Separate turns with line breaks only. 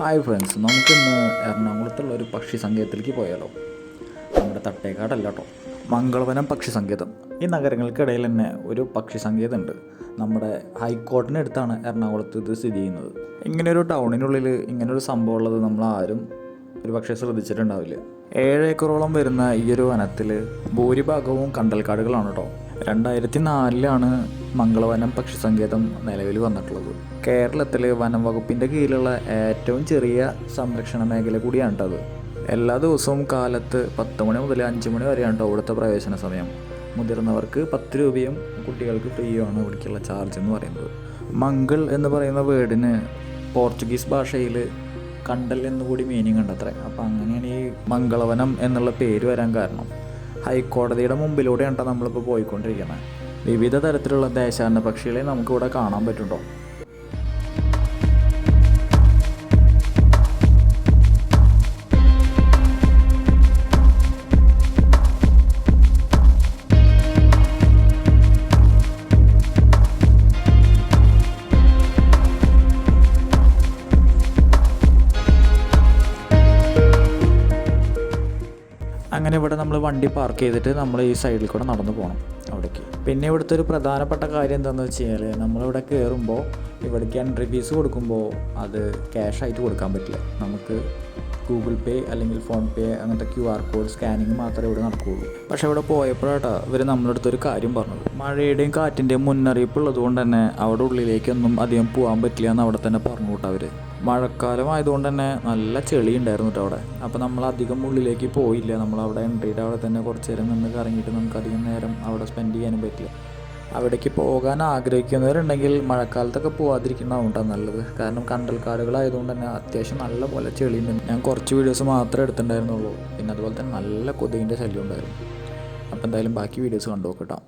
Hi friends, നമുക്കിന്ന് എറണാകുളത്തുള്ള ഒരു പക്ഷി സങ്കേതത്തിലേക്ക് പോയാലോ. നമ്മുടെ തട്ടേക്കാടല്ല കേട്ടോ, മംഗളവനം പക്ഷി സങ്കേതം. ഈ നഗരങ്ങൾക്കിടയിൽ തന്നെ ഒരു പക്ഷി സങ്കേതമുണ്ട്. നമ്മുടെ ഹൈക്കോടതിനടുത്താണ് എറണാകുളത്ത് ഇത് സ്ഥിതി ചെയ്യുന്നത്. ഇങ്ങനെയൊരു ടൗണിനുള്ളിൽ ഇങ്ങനൊരു സംഭവം ഉള്ളത് നമ്മൾ ആരും ഒരു പക്ഷേ ശ്രദ്ധിച്ചിട്ടുണ്ടാവില്ല. 7 ഏക്കറോളം വരുന്ന ഈ ഒരു വനത്തിൽ ഭൂരിഭാഗവും കണ്ടൽക്കാടുകളാണ് കേട്ടോ. 2004 മംഗളവനം പക്ഷി സങ്കേതം നിലവിൽ വന്നിട്ടുള്ളത്. കേരളത്തിൽ വനം വകുപ്പിൻ്റെ കീഴിലുള്ള ഏറ്റവും ചെറിയ സംരക്ഷണ മേഖല കൂടിയാണ് കേട്ടത്. എല്ലാ ദിവസവും കാലത്ത് 10 മണി മുതൽ 5 മണി വരെയാണ് കേട്ടോ ഇവിടുത്തെ പ്രവേശന സമയം. മുതിർന്നവർക്ക് 10 രൂപയും കുട്ടികൾക്ക് ഫ്രീയുമാണ് ഇവിടേക്കുള്ള ചാർജ് എന്ന് പറയുന്നത്. മംഗൾ എന്ന് പറയുന്ന വേർഡിന് പോർച്ചുഗീസ് ഭാഷയിൽ കണ്ടൽ എന്നുകൂടി മീനിങ് ഉണ്ട് അത്രേ. അപ്പം അങ്ങനെയാണ് ഈ മംഗളവനം എന്നുള്ള പേര് വരാൻ കാരണം. ഹൈക്കോടതിയുടെ മുമ്പിലൂടെയാണ് നമ്മളിപ്പോൾ പോയിക്കൊണ്ടിരിക്കുന്നത്. വിവിധ തരത്തിലുള്ള ദേശാടന പക്ഷികളെ നമുക്കിവിടെ കാണാൻ പറ്റുന്നുണ്ടോ. അങ്ങനെ ഇവിടെ നമ്മൾ വണ്ടി പാർക്ക് ചെയ്തിട്ട് നമ്മൾ ഈ സൈഡിൽ കൂടെ നടന്നു പോകണം അവിടേക്ക്. പിന്നെ ഇവിടുത്തെ ഒരു പ്രധാനപ്പെട്ട കാര്യം എന്താണെന്ന് വെച്ച് കഴിഞ്ഞാൽ, നമ്മളിവിടെ കയറുമ്പോൾ ഇവിടേക്ക് എൻട്രി ഫീസ് കൊടുക്കുമ്പോൾ അത് ക്യാഷായിട്ട് കൊടുക്കാൻ പറ്റില്ല. നമുക്ക് ഗൂഗിൾ പേ അല്ലെങ്കിൽ ഫോൺ പേ അങ്ങനത്തെ QR കോഡ് സ്കാനിങ് മാത്രമേ ഇവിടെ നടക്കുകയുള്ളൂ. പക്ഷേ ഇവിടെ പോയപ്പോഴാട്ടോ ഇവർ നമ്മളടുത്തൊരു കാര്യം പറഞ്ഞത്. മഴയുടെയും കാറ്റിൻ്റെയും മുന്നറിയിപ്പ് ഉള്ളതുകൊണ്ട് തന്നെ അവിടെ ഉള്ളിലേക്കൊന്നും അധികം പോകാൻ പറ്റില്ല എന്ന് അവിടെ തന്നെ പറഞ്ഞു കേട്ടോ അവർ. മഴക്കാലം ആയതുകൊണ്ട് തന്നെ നല്ല ചെളി ഉണ്ടായിരുന്നു കേട്ടോ അവിടെ. അപ്പോൾ നമ്മൾ അധികം ഉള്ളിലേക്ക് പോയില്ല. നമ്മളവിടെ എൻട്രിയുടെ അവിടെ തന്നെ കുറച്ച് നേരം നിന്ന് കറങ്ങിയിട്ട് നമുക്ക് അധികം നേരം അവിടെ സ്പെൻഡ് ചെയ്യാനും പറ്റില്ല. അവിടേക്ക് പോകാൻ ആഗ്രഹിക്കുന്നവരുണ്ടെങ്കിൽ മഴക്കാലത്തൊക്കെ പോകാതിരിക്കുന്നതാവും നല്ലത്. കാരണം കണ്ടൽക്കാടുകളായതുകൊണ്ട് തന്നെ അത്യാവശ്യം നല്ല പോലെ ചെളിയുണ്ട്. ഞാൻ കുറച്ച് വീഡിയോസ് മാത്രമേ എടുത്തിട്ടുണ്ടായിരുന്നുള്ളൂ. പിന്നെ അതുപോലെ തന്നെ നല്ല കൊതുകിൻ്റെ ശല്യം ഉണ്ടായിരുന്നു. അപ്പോൾ എന്തായാലും ബാക്കി വീഡിയോസ് കണ്ടു നോക്കട്ടോ.